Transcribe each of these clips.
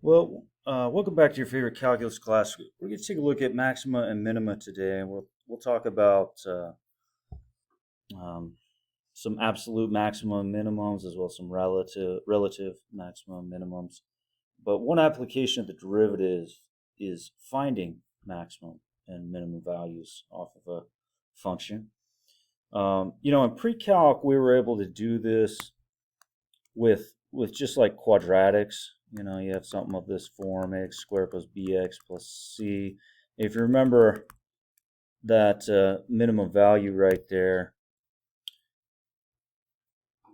Welcome back to your favorite calculus class. We're going to take a look at maxima and minima today, and we'll talk about um, some absolute maximum minimums as well as some relative maximum minimums. But one application of the derivative is finding maximum and minimum values off of a function. In pre-calc, we were able to do this with just like quadratics. You have something of this form: x squared plus bx plus c. If you remember that minimum value right there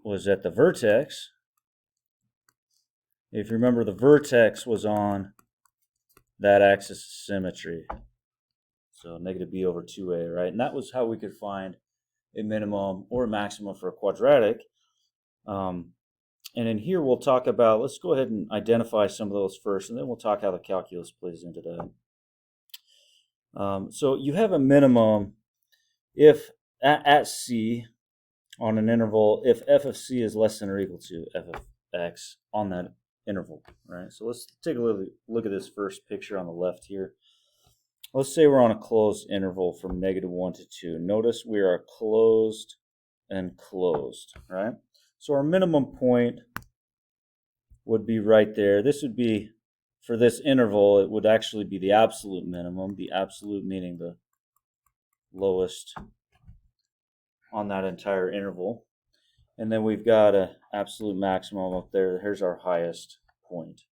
was at the vertex. If you remember, the vertex was on that axis of symmetry. So negative b over 2a, right? And that was how we could find a minimum or a maximum for a quadratic. And in here, we'll talk about, let's go ahead and identify some of those first, and then we'll talk how the calculus plays into that. So you have a minimum if at C on an interval, if f of C is less than or equal to f of x on that interval, right? So let's take a look at this first picture on the left here. Let's say we're on a closed interval from -1 to 2. Notice we are closed and closed, right? So our minimum point would be right there. This would be, for this interval, it would actually be the absolute minimum, the absolute meaning the lowest on that entire interval. And then we've got an absolute maximum up there. Here's our highest point.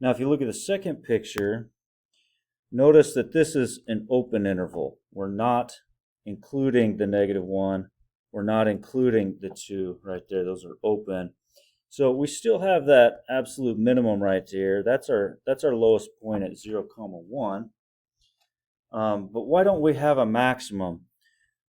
Now, if you look at the second picture, notice that this is an open interval. We're not including the -1. We're not including the 2 right there. Those are open. So we still have that absolute minimum right there. That's our lowest point at 0, 1. But why don't we have a maximum?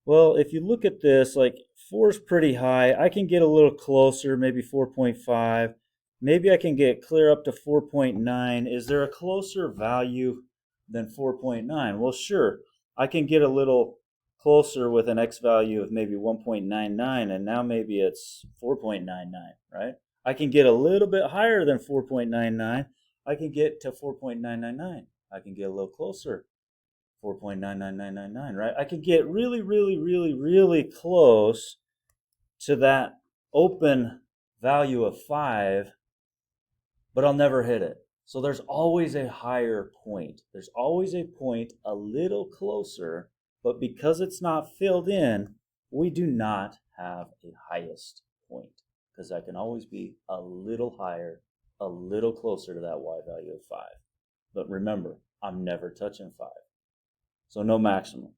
Well, if you look at this, like 4 is pretty high. I can get a little closer, maybe 4.5. Maybe I can get clear up to 4.9. Is there a closer value than 4.9? Well, sure. I can get a little closer with an x value of maybe 1.99, and now maybe it's 4.99, right? I can get a little bit higher than 4.99. I can get to 4.999. I can get a little closer, 4.99999, right? I can get really, really, really, really close to that open value of 5, but I'll never hit it. So there's always a higher point. There's always a point a little closer, but because it's not filled in, we do not have a highest point, because I can always be a little higher, a little closer to that y value of 5. But remember, I'm never touching 5. So no maximum.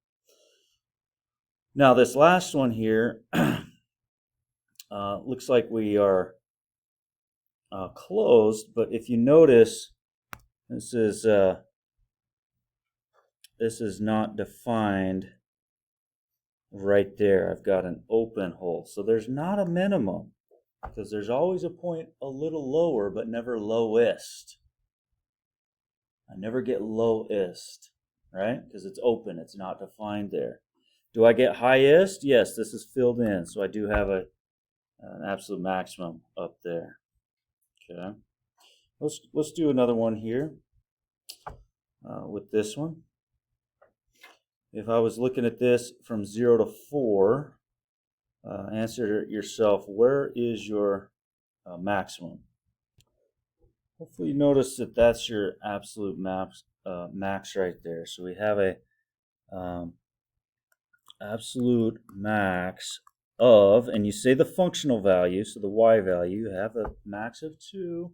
Now this last one here looks like we are closed, but if you notice, this is not defined right there. I've got an open hole. So there's not a minimum, because there's always a point a little lower, but never lowest. I never get lowest, right? Because it's open, it's not defined there. Do I get highest? Yes, this is filled in, so I do have an absolute maximum up there. Okay, let's do another one here with this one. If I was looking at this from 0 to 4, answer yourself, where is your maximum? Hopefully you notice that that's your absolute max right there. So we have a absolute max of, and you say the functional value, so the y value, you have a max of 2.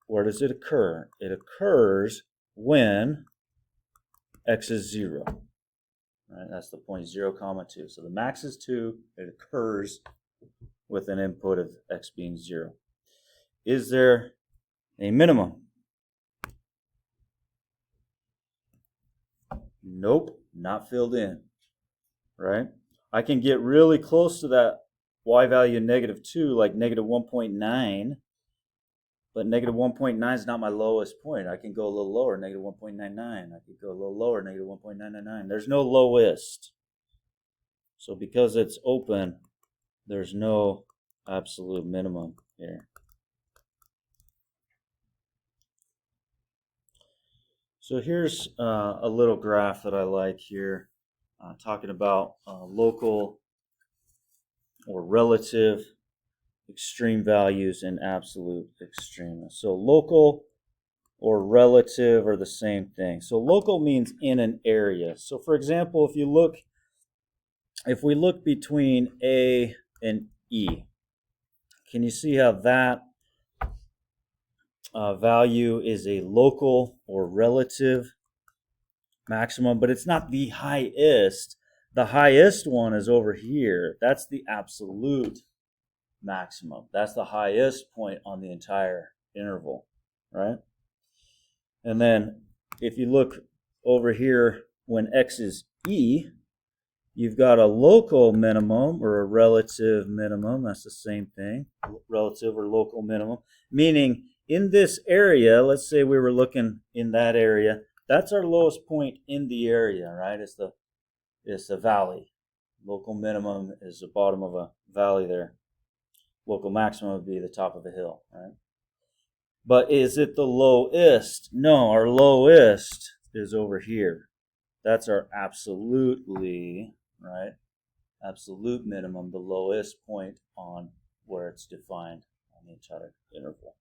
Where does it occur? It occurs when x is 0. Right, that's the point 0, 2. So the max is 2. It occurs with an input of x being 0. Is there a minimum? Nope, not filled in. Right? I can get really close to that y value -2, like -1.9, but -1.9 is not my lowest point. I can go a little lower, -1.99. I could go a little lower, -1.999. There's no lowest. So because it's open, there's no absolute minimum here. So here's a little graph that I like here, talking about local or relative extreme values and absolute extremes. So local or relative are the same thing. So local means in an area. So for example, if we look between A and E, can you see how that value is a local or relative maximum, but it's not the highest. The highest one is over here. That's the absolute maximum. That's the highest point on the entire interval, right? And then if you look over here when x is E, you've got a local minimum or a relative minimum. That's the same thing, relative or local minimum, meaning in this area, let's say we were looking in that area, that's our lowest point in the area, right? It's the valley. Local minimum is the bottom of a valley there. Local maximum would be the top of a hill, right? But is it the lowest? No, our lowest is over here. That's our absolutely, right? Absolute minimum, the lowest point on where it's defined on the entire interval.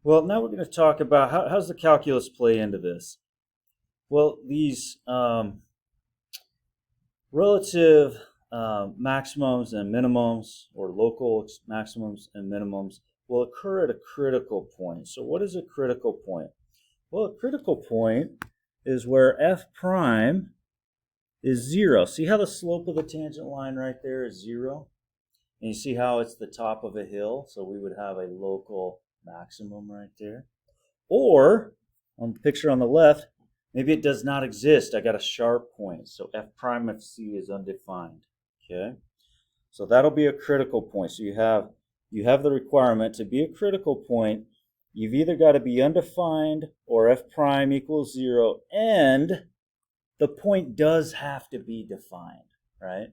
Well, now we're going to talk about how's the calculus play into this. Well, these relative maximums and minimums, or local maximums and minimums, will occur at a critical point. So what is a critical point? Well, a critical point is where f prime is 0. See how the slope of the tangent line right there is 0? And you see how it's the top of a hill? So we would have a local maximum right there. Or, on the picture on the left, maybe it does not exist. I got a sharp point. So f prime of c is undefined. Okay? So that'll be a critical point. So you have the requirement to be a critical point. You've either got to be undefined or f prime equals 0, and the point does have to be defined, right?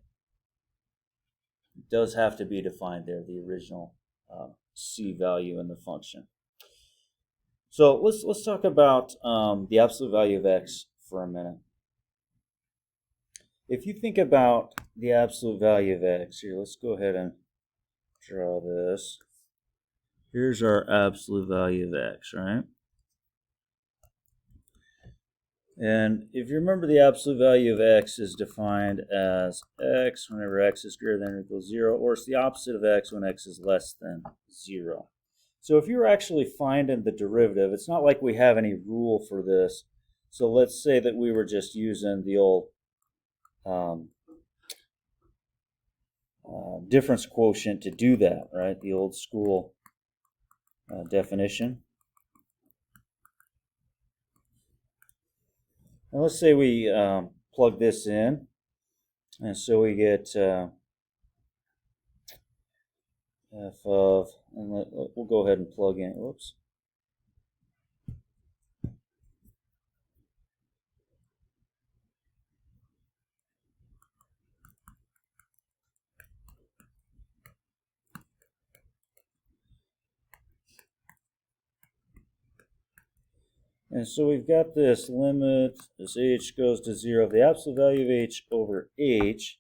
It does have to be defined there, the original c value in the function. So let's talk about the absolute value of x for a minute. If you think about the absolute value of x, here, let's go ahead and draw this. Here's our absolute value of x, right? And if you remember, the absolute value of x is defined as x whenever x is greater than or equals 0, or it's the opposite of x when x is less than 0. So if you're actually finding the derivative, it's not like we have any rule for this. So let's say that we were just using the old difference quotient to do that, right? The old school definition. And let's say we plug this in, and so we get f of, and we'll go ahead and plug in, whoops. And so we've got this limit as h goes to 0 of the absolute value of h over h.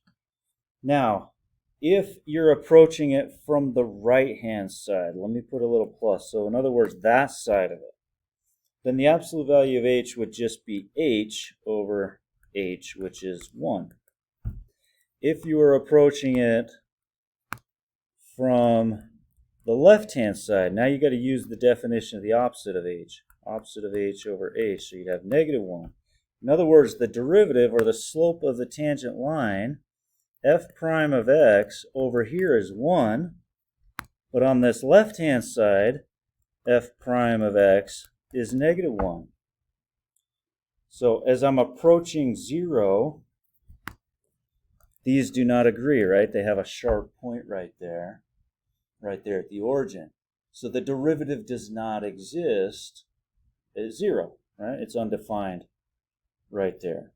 Now, if you're approaching it from the right-hand side, let me put a little plus. So in other words, that side of it, then the absolute value of h would just be h over h, which is 1. If you were approaching it from the left-hand side, now you got to use the definition of the opposite of h. Opposite of h over h, so you'd have negative 1. In other words, the derivative, or the slope of the tangent line, f prime of x over here is 1, but on this left-hand side, f prime of x is negative 1. So as I'm approaching 0, these do not agree, right? They have a sharp point right there at the origin. So the derivative does not exist at 0, right? It's undefined right there.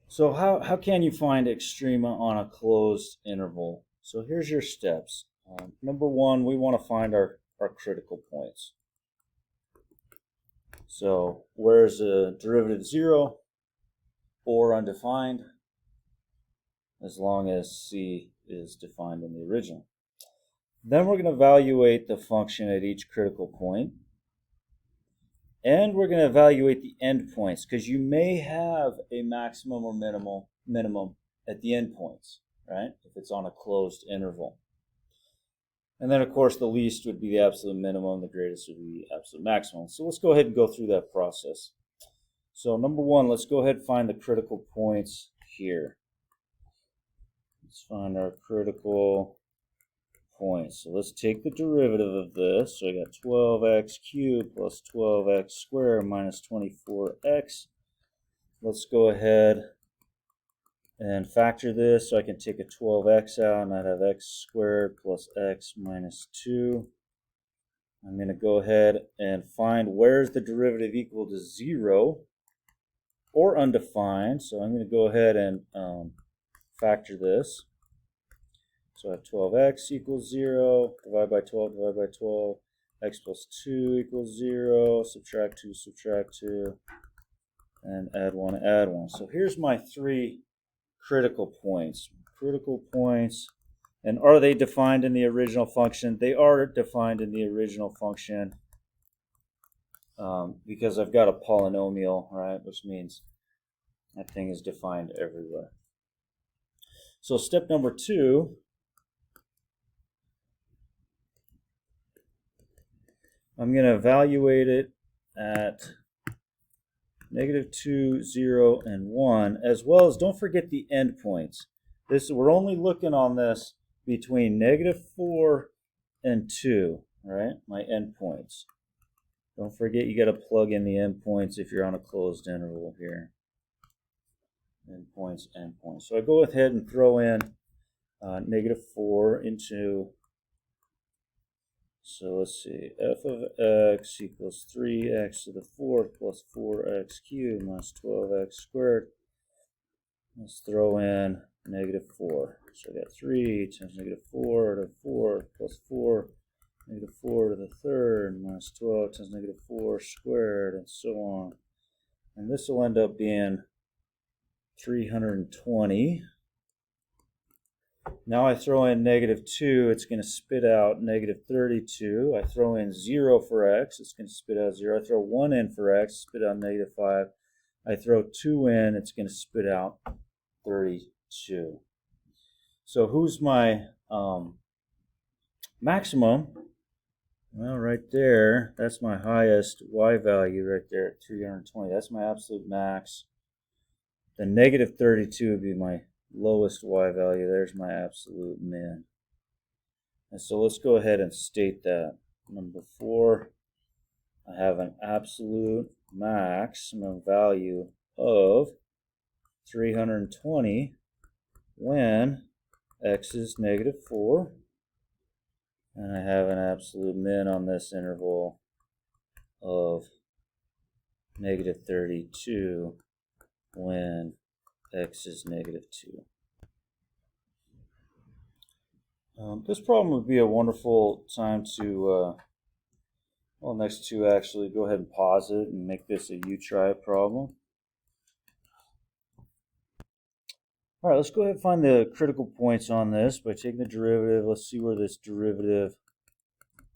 So how can you find extrema on a closed interval? So here's your steps. Number 1, we want to find our critical points. So where's the derivative 0 or undefined? As long as c is defined in the original. Then we're going to evaluate the function at each critical point. And we're going to evaluate the endpoints, because you may have a maximum or minimum at the endpoints, right? If it's on a closed interval. And then, of course, the least would be the absolute minimum, the greatest would be the absolute maximum. So let's go ahead and go through that process. So number one, let's go ahead and find the critical points here. Let's find our critical points. So let's take the derivative of this. So I got 12x cubed plus 12x squared minus 24x. Let's go ahead and factor this, so I can take a 12x out and I'd have x squared plus x minus 2. I'm going to go ahead and find where's the derivative equal to 0 or undefined. So I'm going to go ahead and factor this. So I have 12x equals 0, divide by 12, x plus 2 equals 0, subtract 2, and add 1. So here's my 3 critical points. And are they defined in the original function? They are defined in the original function because I've got a polynomial, right? Which means that thing is defined everywhere. So step number 2, I'm going to evaluate it at -2, 0, and 1, as well as don't forget the endpoints. We're only looking on this between -4 and 2, right? My endpoints. Don't forget you got to plug in the endpoints if you're on a closed interval here. Endpoints. So I go ahead and throw in -4 into. So let's see, f of x equals 3x to the 4th plus 4x cubed minus 12x squared. Let's throw in -4. So I got 3 times -4 to the 4th plus 4, -4 to the 3rd minus 12 times -4 squared, and so on. And this will end up being 320. Now I throw in -2, it's going to spit out -32. I throw in 0 for x, it's going to spit out 0. I throw 1 in for x, spit out -5. I throw 2 in, it's going to spit out 32. So who's my maximum? Well, right there, that's my highest y value right there at 320. That's my absolute max. The -32 would be my lowest y value. There's my absolute min. And so let's go ahead and state that. Number 4, I have an absolute maximum value of 320 when x is -4. And I have an absolute min on this interval of -32 when x is -2. This problem would be a wonderful time to, next to actually go ahead and pause it and make this a you-try problem. All right, let's go ahead and find the critical points on this by taking the derivative. Let's see where this derivative,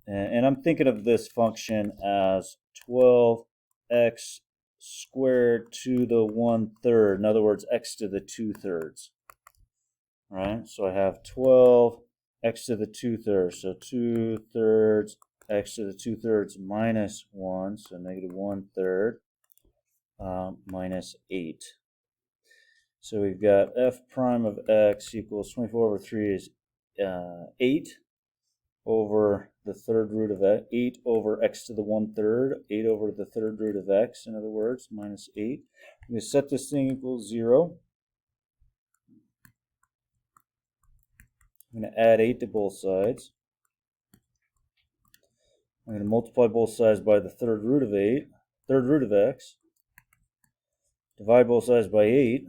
and I'm thinking of this function as 12x squared to the 1/3. In other words, x to the 2/3. Right? So I have 12 x to the 2/3. So 2/3 x to the 2/3 minus 1. So -1/3 minus 8. So we've got f prime of x equals 24 over 3 is 8 over the 3rd root of 8 over x to the 1/3, 8 over the 3rd root of x, in other words, minus 8. I'm going to set this thing equals 0. I'm going to add 8 to both sides. I'm going to multiply both sides by the 3rd root of 8, 3rd root of x. Divide both sides by 8.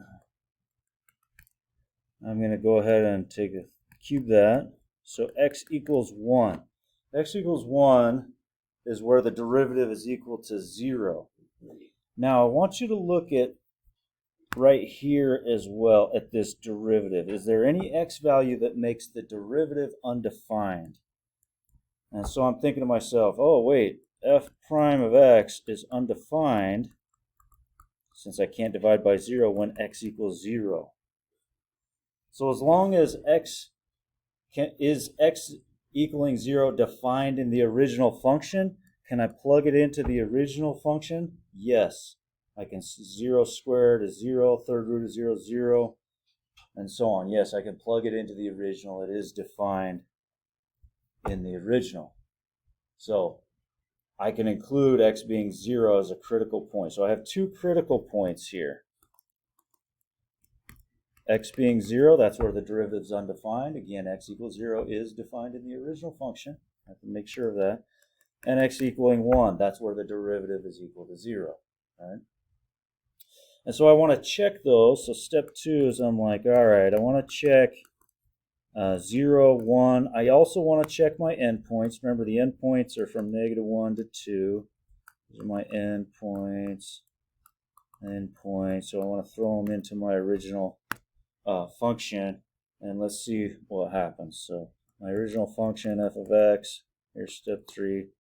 I'm going to go ahead and cube that. So x equals 1. X equals 1 is where the derivative is equal to 0. Now I want you to look at right here as well at this derivative. Is there any x value that makes the derivative undefined? And so I'm thinking to myself, oh wait, f prime of x is undefined since I can't divide by 0 when x equals 0. So as long as x equaling 0 defined in the original function, can I plug it into the original function? Yes. I can 0 squared is 0, third root is 0, 0, and so on. Yes, I can plug it into the original. It is defined in the original. So I can include x being 0 as a critical point. So I have two critical points here. X being 0, that's where the derivative is undefined. Again, x equals 0 is defined in the original function. I have to make sure of that. And x equaling 1, that's where the derivative is equal to 0. Right? And so I want to check those. So step 2 is I'm like, all right, I want to check 0, 1. I also want to check my endpoints. Remember, the endpoints are from -1 to 2. These are my endpoints. So I want to throw them into my original function, and let's see what happens. So my original function, f of x, here's step 3.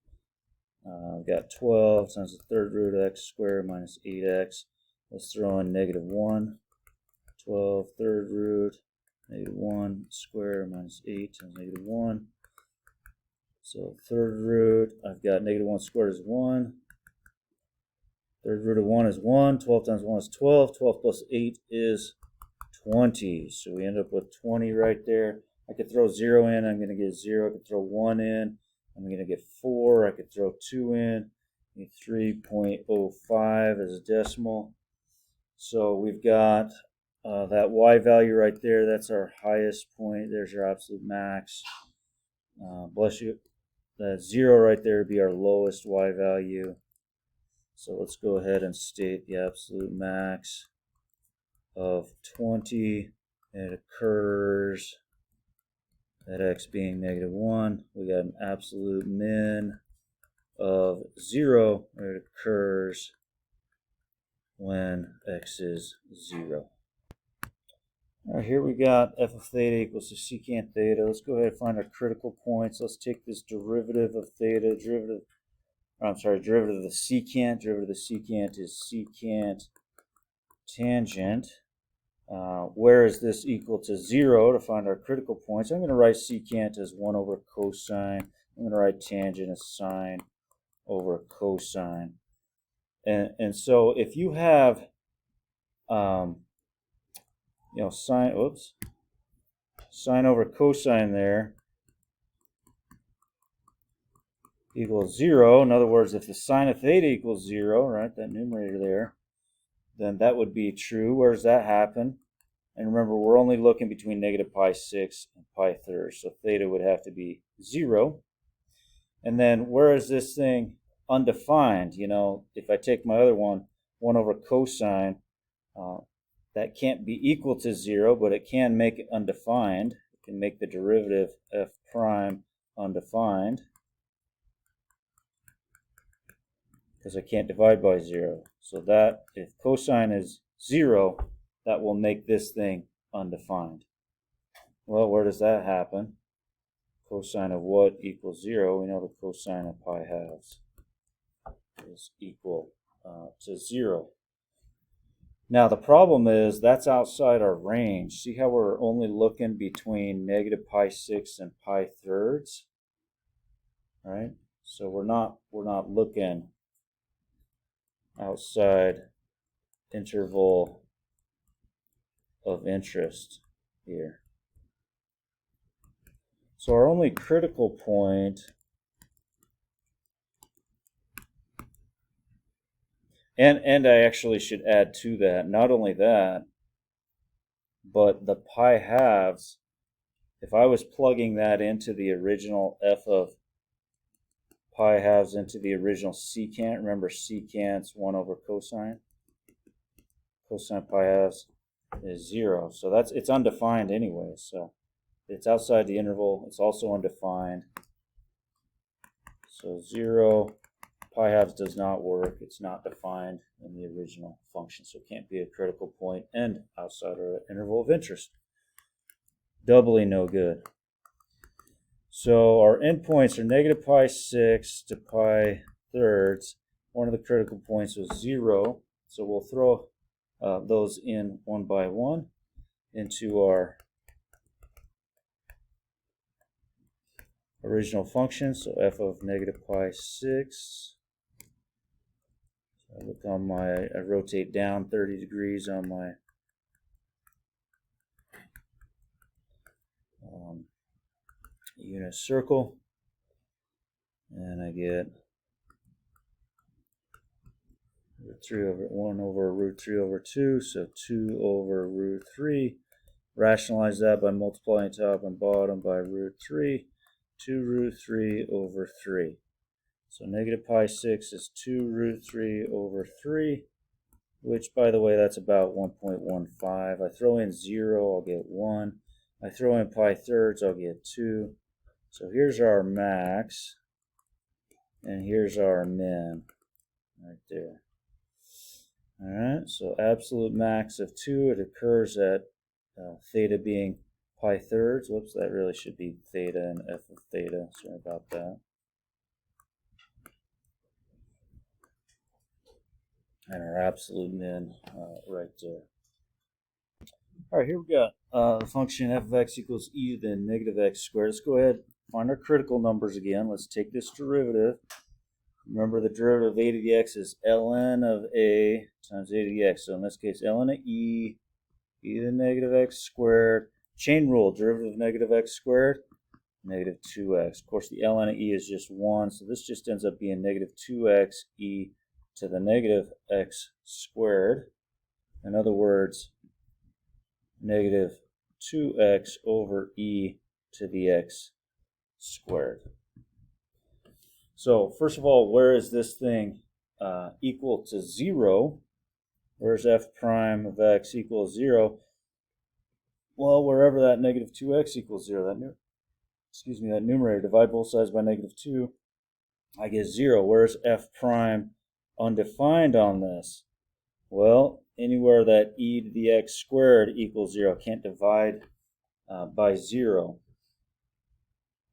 I've got 12 times the third root of x squared minus 8x. Let's throw in -1. 12 third root, -1 squared minus 8 times -1. So third root, I've got -1 squared is 1. Third root of 1 is 1. 12 times 1 is 12. 12 plus 8 is 20. So we end up with 20 right there. I could throw 0 in. I'm going to get 0. I could throw 1 in. I'm going to get 4. I could throw 2 in. 3.05 as a decimal. So we've got that y value right there. That's our highest point. There's your absolute max. Bless you. That 0 right there would be our lowest y value. So let's go ahead and state the absolute max of 20. And it occurs at x being -1. We got an absolute min of 0, where it occurs when x is 0. All right, here we got f of theta equals to secant theta. Let's go ahead and find our critical points. Let's take this derivative of theta, derivative of the secant. Derivative of the secant is secant tangent. Where is this equal to 0 to find our critical points? I'm going to write secant as 1 over cosine. I'm going to write tangent as sine over cosine. And so if you have sine over cosine there equals 0. In other words, if the sine of theta equals 0, right, that numerator there, then that would be true. Where does that happen? And remember, we're only looking between -pi6 and pi3, so theta would have to be 0. And then where is this thing undefined? You know, if I take my other one, 1 over cosine, that can't be equal to 0, but it can make it undefined. It can make the derivative f prime undefined, because I can't divide by 0. So that, if cosine is 0, that will make this thing undefined. Well, where does that happen? Cosine of what equals 0? We know the cosine of pi halves is equal to 0. Now the problem is that's outside our range. See how we're only looking between -pi6 and pi3? Right? So we're not looking outside interval of interest here. So our only critical point, and I actually should add to that, not only that, but the pi halves, if I was plugging that into the original f of pi halves into the original secant, remember secant's 1 over cosine. Cosine pi halves is 0. So it's undefined anyway. So it's outside the interval. It's also undefined. So 0 pi halves does not work. It's not defined in the original function, so it can't be a critical point and outside our interval of interest. Doubly no good. So our endpoints are negative pi 6 to pi thirds. One of the critical points was 0, so we'll throw those in one by one into our original function. So f of negative pi 6. So I look on I rotate down 30 degrees on my unit circle, and I get root 3 over 1 over root 3 over 2, so 2 over root 3. Rationalize that by multiplying top and bottom by root 3. 2 root 3 over 3. So negative pi 6 is 2 root 3 over 3, which, by the way, that's about 1.15. I throw in 0, I'll get 1. I throw in pi thirds, I'll get 2. So here's our max, and here's our min, right there. All right, so absolute max of 2, it occurs at theta being pi thirds. Whoops, that really should be theta and f of theta. Sorry about that. And our absolute min right there. All right, here we got the function f of x equals e to the negative x squared. Let's go ahead and find our critical numbers again. Let's take this derivative. Remember, the derivative of a to the x is ln of a times a to the x. So in this case, ln of e to the negative x squared. Chain rule, derivative of negative x squared, negative 2x. Of course, the ln of e is just 1, so this just ends up being negative 2x e to the negative x squared. In other words, negative 2x over e to the x squared. So first of all, where is this thing equal to 0? Where's f prime of x equals 0? Well, wherever that negative 2x equals 0, that numerator, divide both sides by negative 2, I get 0. Where's f prime undefined on this? Well, anywhere that e to the x squared equals 0, can't divide by 0.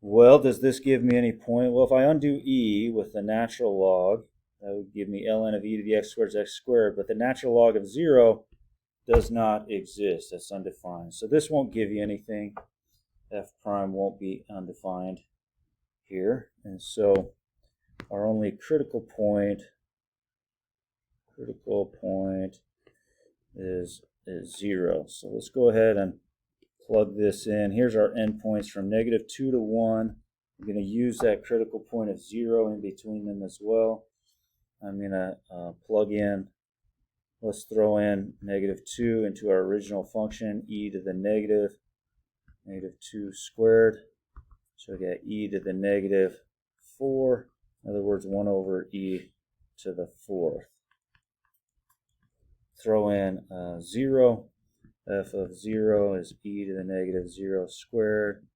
Well, does this give me any point? Well, if I undo e with the natural log, that would give me ln of e to the x squared is x squared, but the natural log of 0 does not exist. That's undefined. So this won't give you anything. F prime won't be undefined here. And so our only critical point is 0. So let's go ahead and plug this in. Here's our endpoints from negative 2 to 1. I'm going to use that critical point of 0 in between them as well. I'm going to plug in, let's throw in negative 2 into our original function, e to the negative 2 squared. So I get e to the negative 4. In other words, 1 over e to the 4th. Throw in 0. F of 0 is e to the negative 0 squared.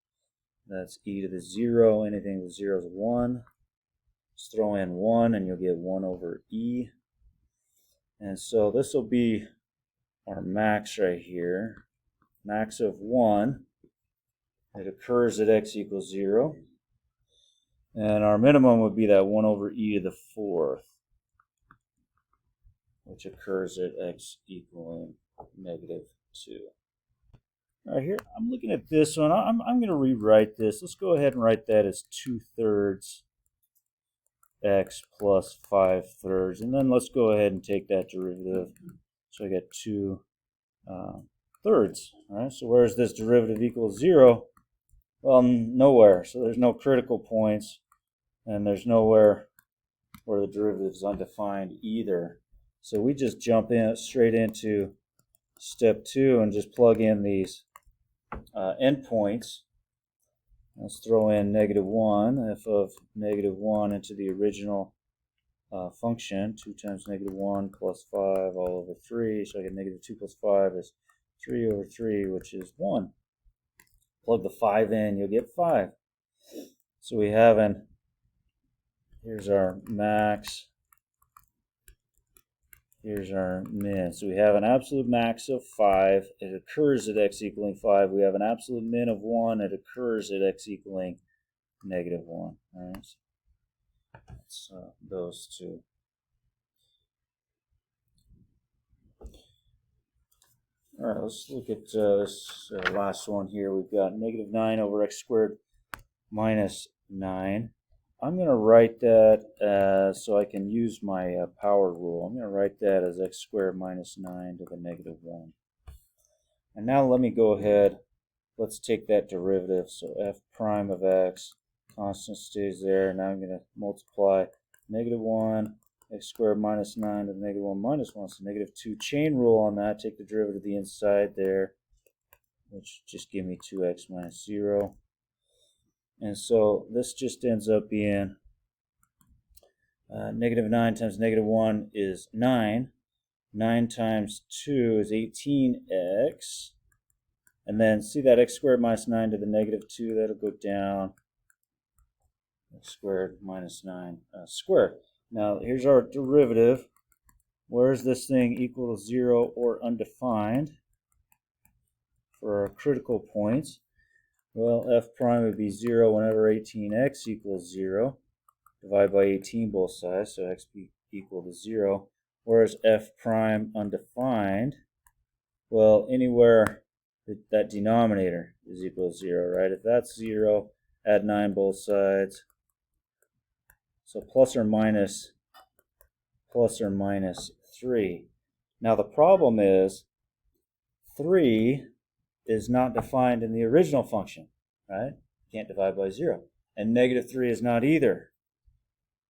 That's e to the 0. Anything with 0 is 1. Just throw in 1 and you'll get 1 over e. And so this will be our max right here. Max of 1. It occurs at x equals 0. And our minimum would be that 1 over e to the 4th, which occurs at x equaling negative 2. All right, here I'm looking at this one. I'm going to rewrite this. Let's go ahead and write that as 2/3 x plus 5/3. And then let's go ahead and take that derivative. So I get 2 thirds. All right, so where is this derivative equals 0? Well, nowhere. So there's no critical points, and there's nowhere where the derivative is undefined either. So we just jump in straight into step 2 and just plug in these endpoints. Let's throw in negative 1, f of negative 1 into the original function. 2 times negative 1 plus 5 all over 3. So I get negative 2 plus 5 is 3 over 3, which is 1. Plug the 5 in, you'll get 5. So we have an Here's our max. Here's our min. So we have an absolute max of 5. It occurs at x equaling 5. We have an absolute min of 1. It occurs at x equaling -1. All right. That's those two. All right, let's look at this last one here. We've got -9 over x squared minus 9. I'm going to write that so I can use my power rule. I'm going to write that as x squared minus 9 to the -1. And now let me go ahead. Let's take that derivative. So f prime of x, constant stays there. Now I'm going to multiply -1, x squared minus 9 to the -1 minus 1. So -2 chain rule on that. Take the derivative to the inside there, which just give me 2x minus 0. And so this just ends up being -9 times -1 is 9. 9 times 2 is 18x. And then see that x squared minus 9 to the -2, that'll go down. X squared minus 9 squared. Now here's our derivative. Where is this thing equal to 0 or undefined for our critical points? Well, f prime would be 0 whenever 18x equals 0. Divide by 18 both sides, so x be equal to 0. Whereas f prime undefined, well, anywhere that denominator is equal to 0, right? If that's 0, add 9 both sides. So plus or minus 3. Now the problem is 3 is not defined in the original function, right? Can't divide by 0. And -3 is not either.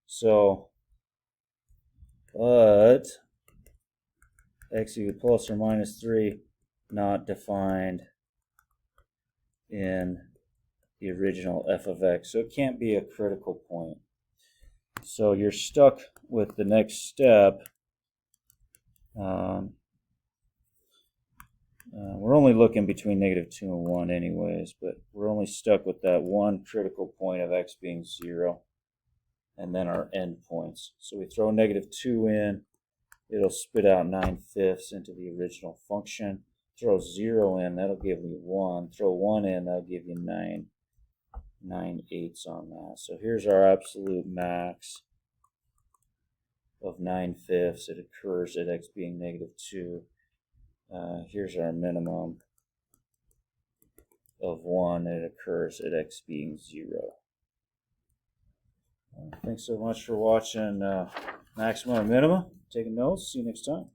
So, but x equals plus or minus 3 not defined in the original f of x. So it can't be a critical point. So you're stuck with the next step. We're only looking between -2 and 1 anyways, but we're only stuck with that one critical point of x being 0 and then our endpoints. So we throw -2 in, it'll spit out 9/5 into the original function. Throw 0 in, that'll give me 1. Throw 1 in, that'll give you 9/8 on that. So here's our absolute max of 9/5. It occurs at x being -2. Here's our minimum of 1. It occurs at x being 0. Thanks so much for watching Maximum and Minimum. Taking notes. See you next time.